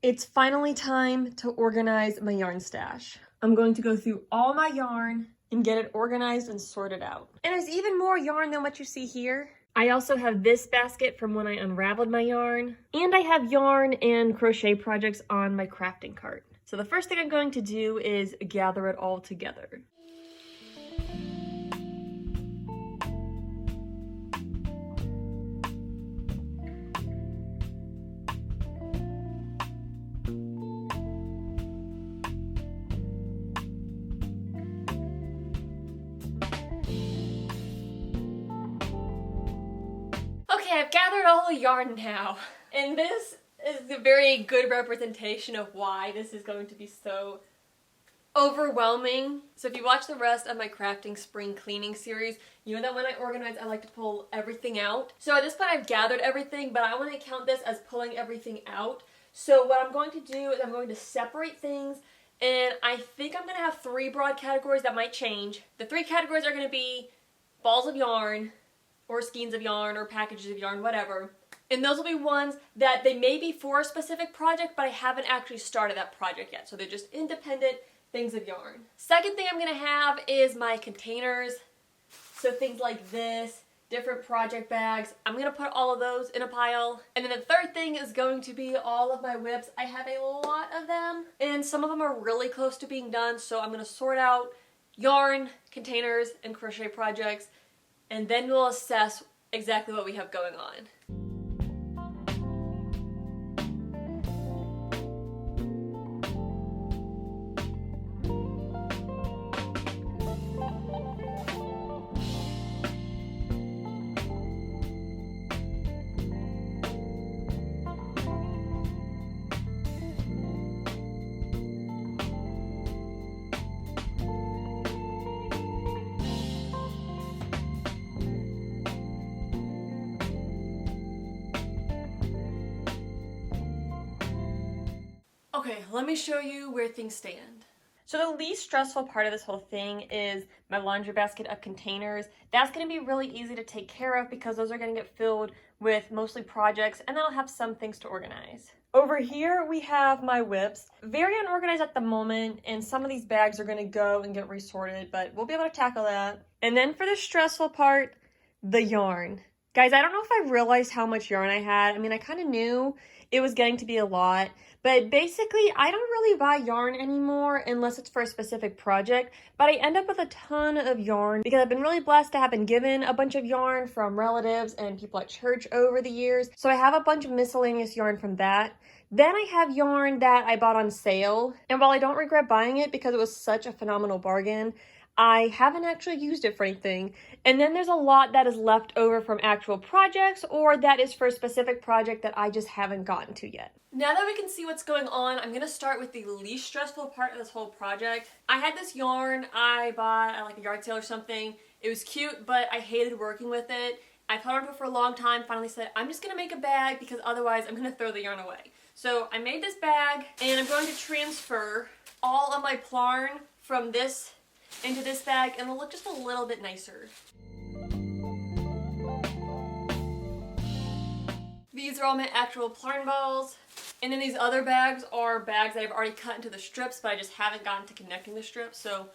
It's finally time to organize my yarn stash. I'm going to go through all my yarn and get it organized and sorted out. And there's even more yarn than what you see here. I also have this basket from when I unraveled my yarn, and I have yarn and crochet projects on my crafting cart. So the first thing I'm going to do is gather it all together. Okay, I've gathered all the yarn now, and this is a very good representation of why this is going to be so overwhelming. So if you watch the rest of my crafting spring cleaning series, you know that when I organize, I like to pull everything out. So at this point, I've gathered everything, but I want to count this as pulling everything out. So what I'm going to do is I'm going to separate things, and I think I'm going to have 3 broad categories that might change. The 3 categories are going to be balls of yarn, or skeins of yarn, or packages of yarn, whatever. And those will be ones that they may be for a specific project, but I haven't actually started that project yet. So they're just independent things of yarn. Second thing I'm gonna have is my containers. So things like this, different project bags. I'm gonna put all of those in a pile. And then the third thing is going to be all of my whips. I have a lot of them, and some of them are really close to being done. So I'm gonna sort out yarn, containers, and crochet projects, and then we'll assess exactly what we have going on. Okay, let me show you where things stand. So the least stressful part of this whole thing is my laundry basket of containers. That's going to be really easy to take care of because those are going to get filled with mostly projects, and then I'll have some things to organize. Over here we have my whips. Very unorganized at the moment, and some of these bags are going to go and get resorted, but we'll be able to tackle that. And then for the stressful part, the yarn. Guys, I don't know if I realized how much yarn I had. I mean, I kind of knew it was getting to be a lot, but basically I don't really buy yarn anymore unless it's for a specific project, but I end up with a ton of yarn because I've been really blessed to have been given a bunch of yarn from relatives and people at church over the years. So I have a bunch of miscellaneous yarn from that. Then I have yarn that I bought on sale, and while I don't regret buying it because it was such a phenomenal bargain, I haven't actually used it for anything. And then there's a lot that is left over from actual projects, or that is for a specific project that I just haven't gotten to yet. Now that we can see what's going on, I'm gonna start with the least stressful part of this whole project. I had this yarn I bought at like a yard sale or something. It was cute, but I hated working with it. I've held on to it for a long time, finally said, I'm just gonna make a bag because otherwise I'm gonna throw the yarn away. So I made this bag, and I'm going to transfer all of my plarn from this into this bag, and it'll look just a little bit nicer. These are all my actual plarn balls, and then these other bags are bags that I've already cut into the strips, but I just haven't gotten to connecting the strips, so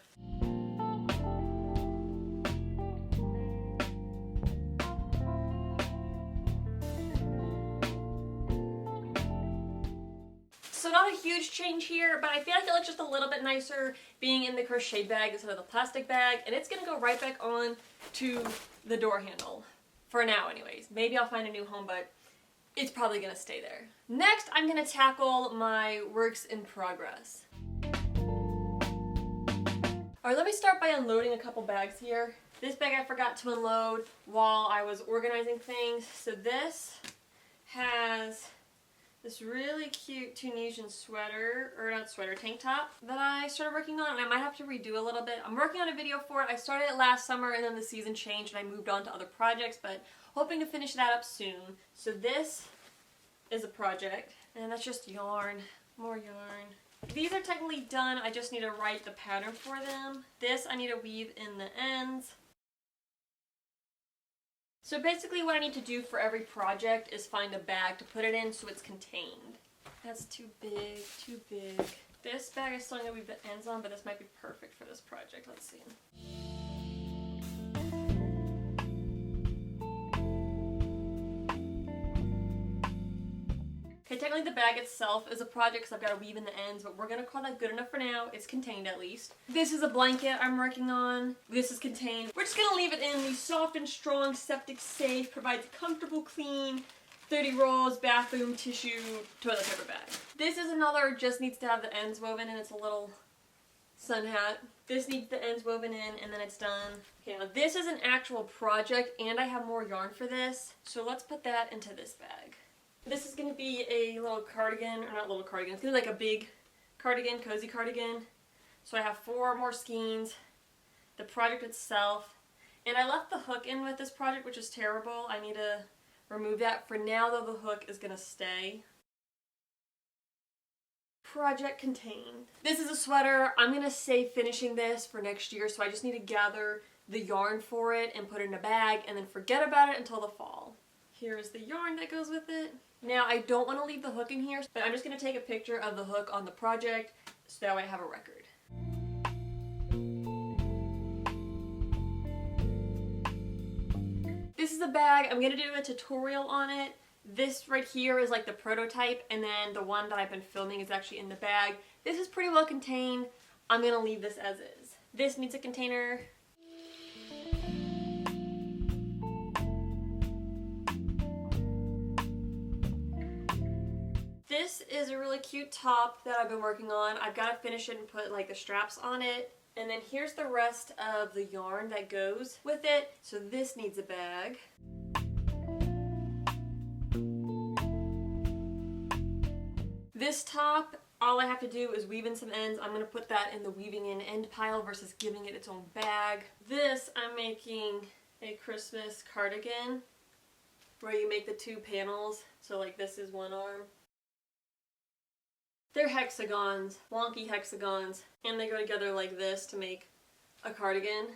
not a huge change here, but I feel like it looks just a little bit nicer being in the crochet bag instead of the plastic bag, and it's gonna go right back on to the door handle. For now anyways. Maybe I'll find a new home, but it's probably gonna stay there. Next, I'm gonna tackle my works in progress. Alright, let me start by unloading a couple bags here. This bag I forgot to unload while I was organizing things. So this has this really cute Tunisian sweater, or not sweater, tank top that I started working on, and I might have to redo a little bit. I'm working on a video for it. I started it last summer, and then the season changed and I moved on to other projects, but hoping to finish that up soon. So this is a project, and that's just yarn, more yarn. These are technically done, I just need to write the pattern for them. This I need to weave in the ends. So basically what I need to do for every project is find a bag to put it in so it's contained. That's too big, too big. This bag is still going to weave the ends on, but this might be perfect for this project. Let's see. Okay, technically the bag itself is a project because I've got to weave in the ends, but we're going to call that good enough for now. It's contained at least. This is a blanket I'm working on. This is contained. We're just going to leave it in the soft and strong, septic safe, provides a comfortable, clean, 30 rolls, bathroom tissue, toilet paper bag. This is another just needs to have the ends woven and it's a little sun hat. This needs the ends woven in and then it's done. Okay, now this is an actual project and I have more yarn for this. So let's put that into this bag. This is going to be a little cardigan, or not little cardigan, it's going to be like a big cardigan, cozy cardigan. So I have 4 more skeins, the project itself, and I left the hook in with this project, which is terrible. I need to remove that. For now though, the hook is going to stay. Project contained. This is a sweater. I'm going to save finishing this for next year, so I just need to gather the yarn for it and put it in a bag and then forget about it until the fall. Here's the yarn that goes with it. Now, I don't want to leave the hook in here, but I'm just going to take a picture of the hook on the project so that way I have a record. This is a bag. I'm going to do a tutorial on it. This right here is like the prototype, and then the one that I've been filming is actually in the bag. This is pretty well contained. I'm going to leave this as is. This needs a container. This is a really cute top that I've been working on. I've got to finish it and put like the straps on it. And then here's the rest of the yarn that goes with it. So this needs a bag. This top, all I have to do is weave in some ends. I'm going to put that in the weaving in end pile versus giving it its own bag. This, I'm making a Christmas cardigan where you make the 2 panels. So like this is one arm. They're hexagons, wonky hexagons, and they go together like this to make a cardigan.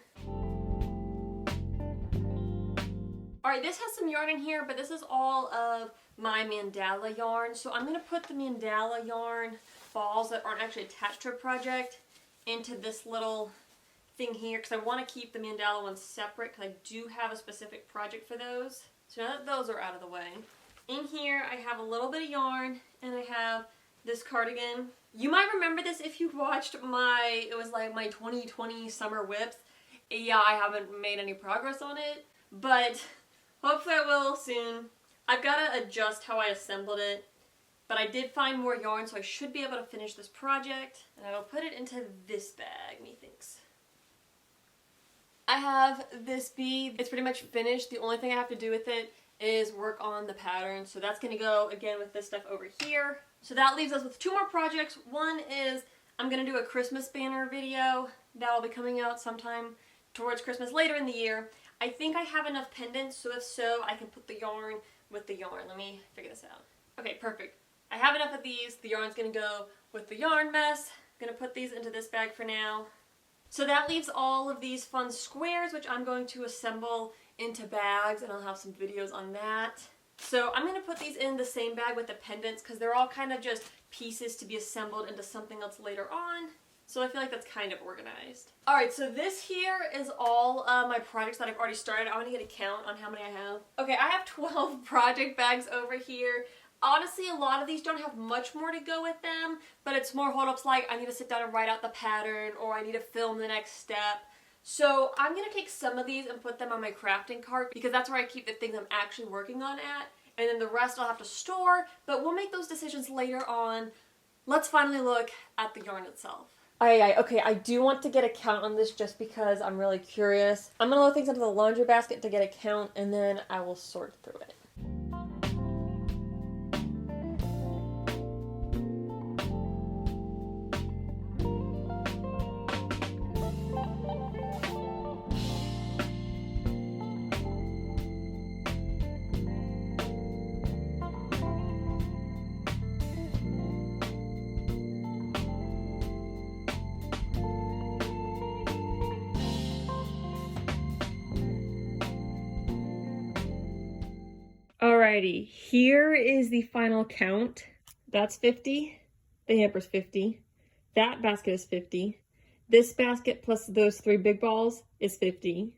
Alright, this has some yarn in here, but this is all of my mandala yarn. So I'm going to put the mandala yarn balls that aren't actually attached to a project into this little thing here because I want to keep the mandala ones separate because I do have a specific project for those. So now that those are out of the way, in here I have a little bit of yarn and I have this cardigan. You might remember this if you watched it was like my 2020 summer whips. Yeah, I haven't made any progress on it, but hopefully I will soon. I've got to adjust how I assembled it, but I did find more yarn, so I should be able to finish this project, and I will put it into this bag, methinks. I have this bead. It's pretty much finished. The only thing I have to do with it is work on the pattern, so that's going to go again with this stuff over here. So that leaves us with 2 more projects. One is I'm going to do a Christmas banner video that will be coming out sometime towards Christmas later in the year. I think I have enough pendants, so if so, I can put the yarn with the yarn. Let me figure this out. Okay, perfect. I have enough of these. The yarn's going to go with the yarn mess. I'm going to put these into this bag for now. So that leaves all of these fun squares, which I'm going to assemble into bags, and I'll have some videos on that. So I'm going to put these in the same bag with the pendants because they're all kind of just pieces to be assembled into something else later on. So I feel like that's kind of organized. Alright, so this here is all my projects that I've already started. I want to get a count on how many I have. Okay, I have 12 project bags over here. Honestly, a lot of these don't have much more to go with them, but it's more holdups like I need to sit down and write out the pattern or I need to film the next step. So I'm going to take some of these and put them on my crafting cart because that's where I keep the things I'm actually working on at. And then the rest I'll have to store, but we'll make those decisions later on. Let's finally look at the yarn itself. Okay, I do want to get a count on this just because I'm really curious. I'm going to load things into the laundry basket to get a count and then I will sort through it. Alrighty, here is the final count. That's 50. The hamper's 50. That basket is 50. This basket plus those 3 big balls is 50.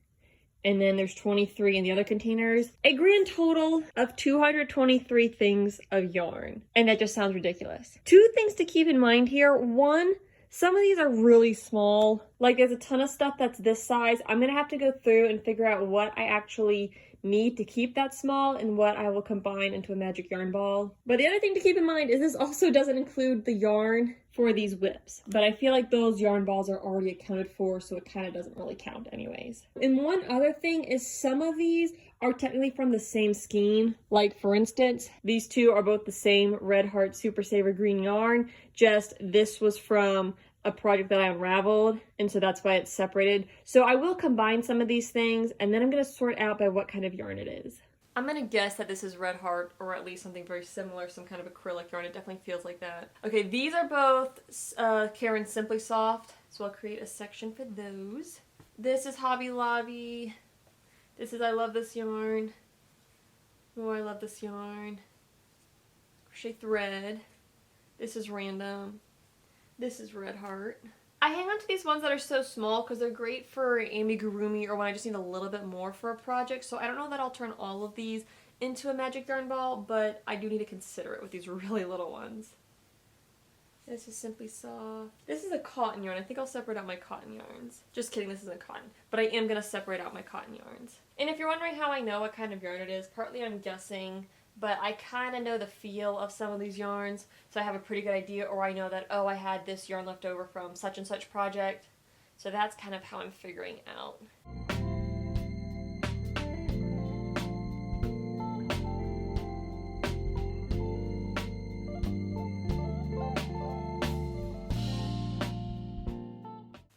And then there's 23 in the other containers. A grand total of 223 things of yarn. And that just sounds ridiculous. 2 things to keep in mind here. 1, some of these are really small. Like there's a ton of stuff that's this size. I'm gonna have to go through and figure out what I actually need to keep that small and what I will combine into a magic yarn ball. But the other thing to keep in mind is this also doesn't include the yarn for these whips. But I feel like those yarn balls are already accounted for, so it kind of doesn't really count anyways. And one other thing is some of these are technically from the same skein. Like for instance, these 2 are both the same Red Heart Super Saver green yarn, just this was from a project that I unraveled, and so that's why it's separated. So I will combine some of these things, and then I'm going to sort out by what kind of yarn it is. I'm going to guess that this is Red Heart, or at least something very similar, some kind of acrylic yarn. It definitely feels like that. Okay, these are both Karen Simply Soft, so I'll create a section for those. This is Hobby Lobby. This is I Love This Yarn. Oh, I love this yarn. Crochet Thread. This is Random. This is Red Heart. I hang on to these ones that are so small because they're great for amigurumi or when I just need a little bit more for a project. So I don't know that I'll turn all of these into a magic yarn ball, but I do need to consider it with these really little ones. This is Simply Soft. This is a cotton yarn. I think I'll separate out my cotton yarns. Just kidding, this isn't cotton. But I am going to separate out my cotton yarns. And if you're wondering how I know what kind of yarn it is, partly I'm guessing, but I kind of know the feel of some of these yarns, so I have a pretty good idea, or I know that, oh, I had this yarn left over from such and such project. So that's kind of how I'm figuring out.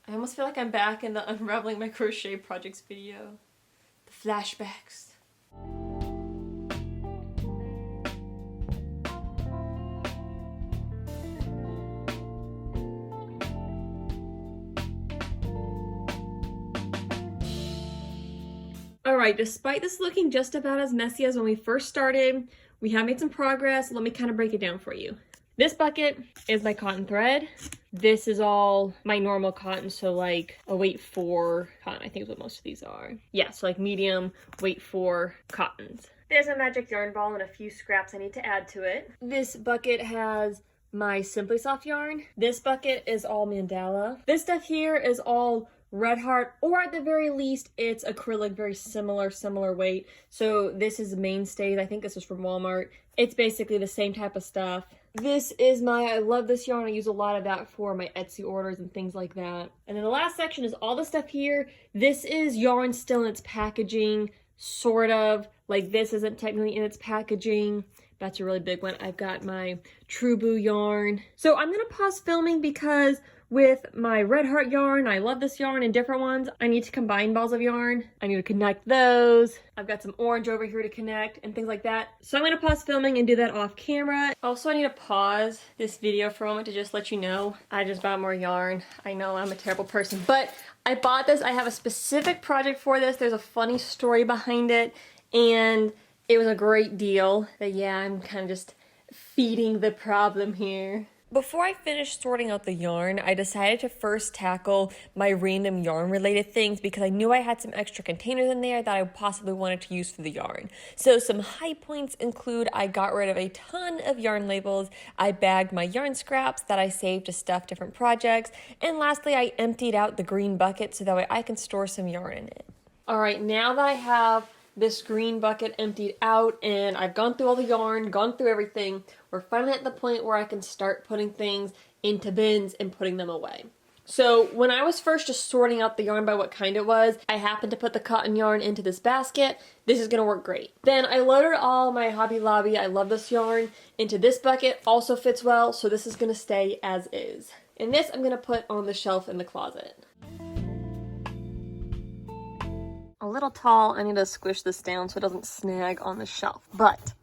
I almost feel like I'm back in the Unraveling My Crochet Projects video. The flashbacks. Alright, despite this looking just about as messy as when we first started, we have made some progress. Let me kind of break it down for you. This bucket is my cotton thread. This is all my normal cotton, so like a weight 4 cotton, I think is what most of these are. Yeah, so like medium weight 4 cottons. There's a magic yarn ball and a few scraps I need to add to it. This bucket has my Simply Soft yarn. This bucket is all mandala. This stuff here is all Red Heart, or at the very least, it's acrylic, very similar weight. So this is Mainstays. I think this is from Walmart. It's basically the same type of stuff. This is my I Love This Yarn. I use a lot of that for my Etsy orders and things like that. And then the last section is all the stuff here. This is yarn still in its packaging, sort of. Like this isn't technically in its packaging. That's a really big one. I've got my True Boo yarn. So I'm going to pause filming because with my Red Heart yarn, I Love This Yarn, and different ones, I need to combine balls of yarn. I need to connect those. I've got some orange over here to connect and things like that. So I'm going to pause filming and do that off camera. Also, I need to pause this video for a moment to just let you know I just bought more yarn. I know I'm a terrible person, but I bought this. I have a specific project for this. There's a funny story behind it, and it was a great deal. But yeah, I'm kind of just feeding the problem here. Before I finished sorting out the yarn, I decided to first tackle my random yarn related things because I knew I had some extra containers in there that I possibly wanted to use for the yarn. So some high points include I got rid of a ton of yarn labels, I bagged my yarn scraps that I saved to stuff different projects, and lastly I emptied out the green bucket so that way I can store some yarn in it. Alright, now that I have this green bucket emptied out and I've gone through all the yarn, gone through everything, we're finally at the point where I can start putting things into bins and putting them away. So when I was first just sorting out the yarn by what kind it was, I happened to put the cotton yarn into this basket. This is going to work great. Then I loaded all my Hobby Lobby I Love This yarn into this bucket. Also fits well, so this is going to stay as is. And this I'm going to put on the shelf in the closet. A little tall, I need to squish this down so it doesn't snag on the shelf, but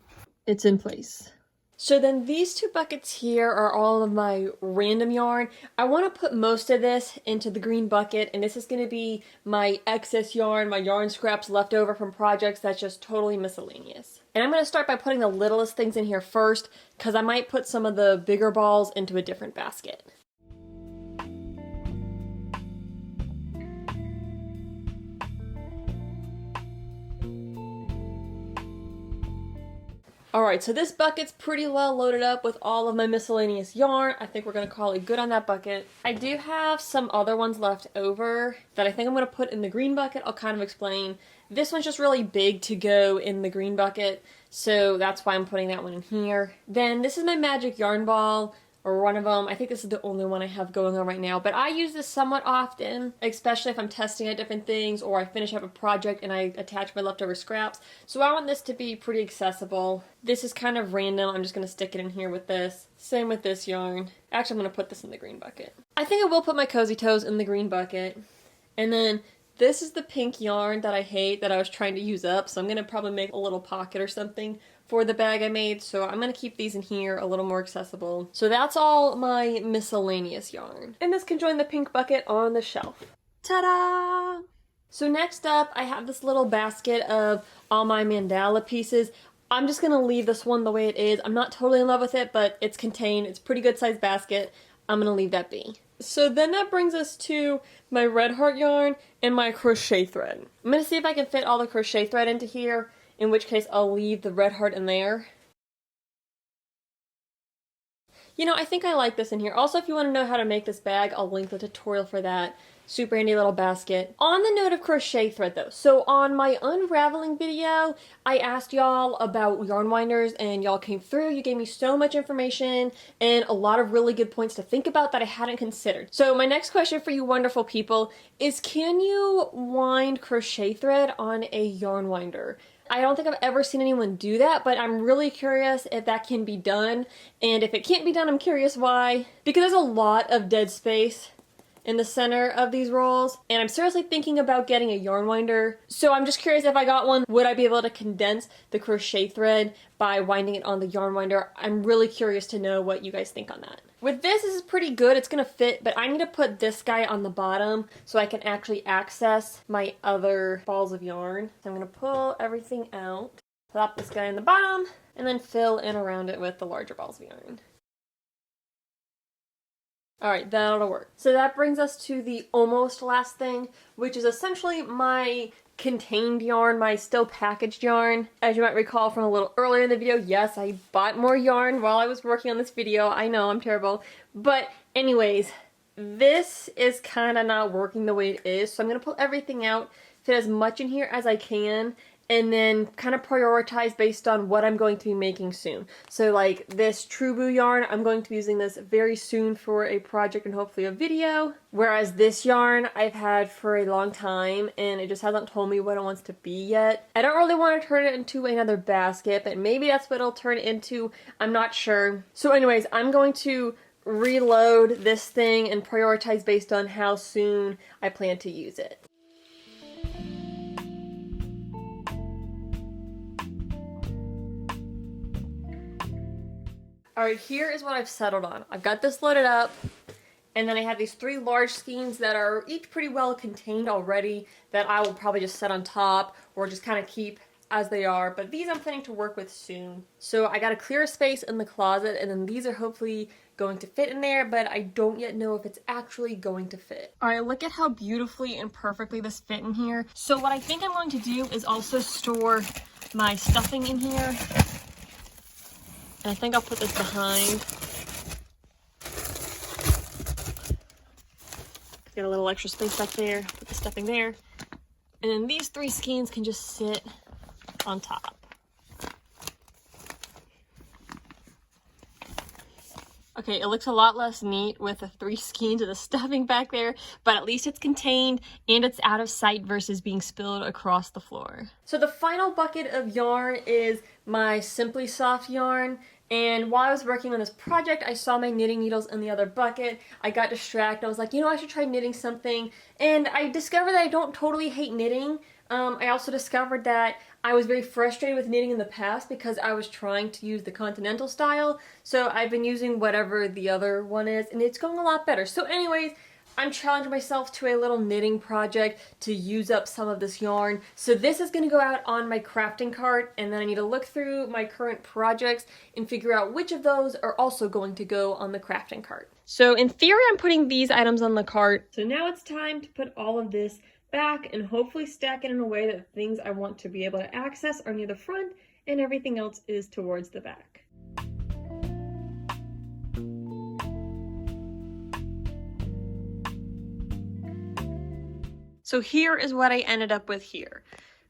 it's in place. So then these two buckets here are all of my random yarn. I want to put most of this into the green bucket, and this is going to be my excess yarn, my yarn scraps left over from projects that's just totally miscellaneous. And I'm going to start by putting the littlest things in here first, because I might put some of the bigger balls into a different basket. Alright, so this bucket's pretty well loaded up with all of my miscellaneous yarn. I think we're going to call it good on that bucket. I do have some other ones left over that I think I'm going to put in the green bucket. I'll kind of explain. This one's just really big to go in the green bucket, so that's why I'm putting that one in here. Then this is my magic yarn ball, or one of them. I think this is the only one I have going on right now, but I use this somewhat often, especially if I'm testing out different things or I finish up a project and I attach my leftover scraps. So I want this to be pretty accessible. This is kind of random. I'm just going to stick it in here with this. Same with this yarn. Actually, I'm going to put this in the green bucket. I think I will put my Cozy Toes in the green bucket. And then this is the pink yarn that I hate that I was trying to use up, so I'm going to probably make a little pocket or something for the bag I made, so I'm going to keep these in here a little more accessible. So that's all my miscellaneous yarn. And this can join the pink bucket on the shelf. Ta-da! So next up, I have this little basket of all my mandala pieces. I'm just going to leave this one the way it is. I'm not totally in love with it, but it's contained. It's a pretty good sized basket. I'm going to leave that be. So then that brings us to my red heart yarn and my crochet thread. I'm going to see if I can fit all the crochet thread into here, in which case I'll leave the red heart in there. You know, I think I like this in here. Also, if you want to know how to make this bag, I'll link the tutorial for that. Super handy little basket. On the note of crochet thread though, so on my unraveling video, I asked y'all about yarn winders and y'all came through. You gave me so much information and a lot of really good points to think about that I hadn't considered. So my next question for you wonderful people is, can you wind crochet thread on a yarn winder? I don't think I've ever seen anyone do that, but I'm really curious if that can be done. And if it can't be done, I'm curious why. Because there's a lot of dead space in the center of these rolls, and I'm seriously thinking about getting a yarn winder. So I'm just curious, if I got one, would I be able to condense the crochet thread by winding it on the yarn winder? I'm really curious to know what you guys think on that. With this is pretty good, it's gonna fit, but I need to put this guy on the bottom so I can actually access my other balls of yarn. So I'm gonna pull everything out, plop this guy in the bottom, and then fill in around it with the larger balls of yarn. Alright, that'll work. So that brings us to the almost last thing, which is essentially my contained yarn, my still packaged yarn. As you might recall from a little earlier in the video, yes, I bought more yarn while I was working on this video. I know, I'm terrible. But anyways, this is kind of not working the way it is, so I'm going to pull everything out, fit as much in here as I can, and then kind of prioritize based on what I'm going to be making soon. So like this True Boo yarn, I'm going to be using this very soon for a project and hopefully a video. Whereas this yarn I've had for a long time and it just hasn't told me what it wants to be yet. I don't really want to turn it into another basket, but maybe that's what it'll turn it into. I'm not sure. So anyways, I'm going to reload this thing and prioritize based on how soon I plan to use it. Alright, here is what I've settled on. I've got this loaded up, and then I have these 3 large skeins that are each pretty well contained already that I will probably just set on top or just kind of keep as they are, but these I'm planning to work with soon. So I got to clear a space in the closet, and then these are hopefully going to fit in there, but I don't yet know if it's actually going to fit. Alright, look at how beautifully and perfectly this fit in here. So what I think I'm going to do is also store my stuffing in here. And I think I'll put this behind. Get a little extra space back there, put the stuffing there. And then these 3 skeins can just sit on top. Okay, it looks a lot less neat with the 3 skeins of the stuffing back there, but at least it's contained and it's out of sight versus being spilled across the floor. So the final bucket of yarn is my Simply Soft yarn. And while I was working on this project, I saw my knitting needles in the other bucket. I got distracted. I was like, you know, I should try knitting something. And I discovered that I don't totally hate knitting. I also discovered that I was very frustrated with knitting in the past because I was trying to use the continental style. So I've been using whatever the other one is, and it's going a lot better. So anyways, I'm challenging myself to a little knitting project to use up some of this yarn. So this is going to go out on my crafting cart, and then I need to look through my current projects and figure out which of those are also going to go on the crafting cart. So in theory, I'm putting these items on the cart. So now it's time to put all of this back and hopefully stack it in a way that things I want to be able to access are near the front and everything else is towards the back. So here is what I ended up with here.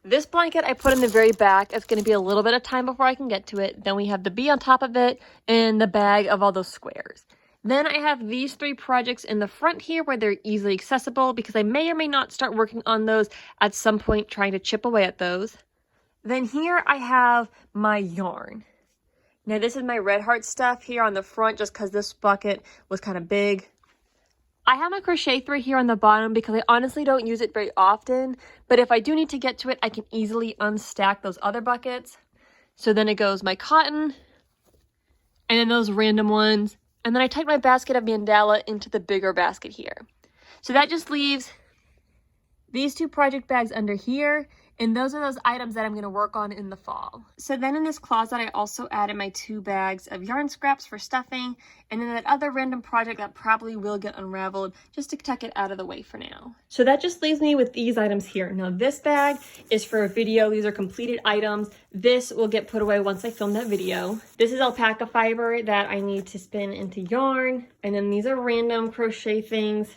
This blanket I put in the very back. It's going to be a little bit of time before I can get to it. Then we have the bee on top of it and the bag of all those squares. Then I have these 3 projects in the front here where they're easily accessible because I may or may not start working on those at some point, trying to chip away at those. Then here I have my yarn. Now this is my Red Heart stuff here on the front just because this bucket was kind of big. I have my crochet thread here on the bottom because I honestly don't use it very often, but if I do need to get to it, I can easily unstack those other buckets. So then it goes my cotton, and then those random ones, and then I tuck my basket of mandala into the bigger basket here. So that just leaves these 2 project bags under here, and those are those items that I'm going to work on in the fall. So then in this closet, I also added my 2 bags of yarn scraps for stuffing, and then that other random project that probably will get unraveled just to tuck it out of the way for now. So that just leaves me with these items here. Now this bag is for a video. These are completed items. This will get put away once I film that video. This is alpaca fiber that I need to spin into yarn, and then these are random crochet things.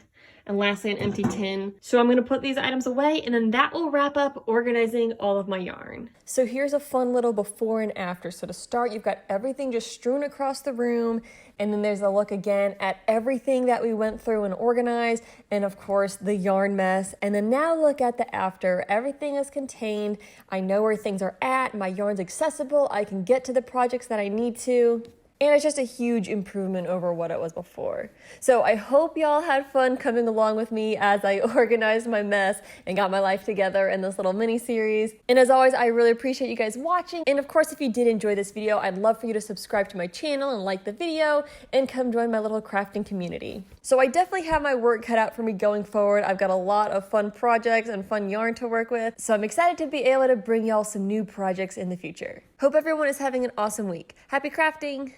And lastly, an empty tin. So I'm going to put these items away, and then that will wrap up organizing all of my yarn. So here's a fun little before and after. So to start, you've got everything just strewn across the room, and then there's a look again at everything that we went through and organized, and of course the yarn mess. And then now look at the after. Everything is contained. I know where things are at. My yarn's accessible. I can get to the projects that I need to. And it's just a huge improvement over what it was before. So I hope y'all had fun coming along with me as I organized my mess and got my life together in this little mini series. And as always, I really appreciate you guys watching. And of course, if you did enjoy this video, I'd love for you to subscribe to my channel and like the video and come join my little crafting community. So I definitely have my work cut out for me going forward. I've got a lot of fun projects and fun yarn to work with. So I'm excited to be able to bring y'all some new projects in the future. Hope everyone is having an awesome week. Happy crafting!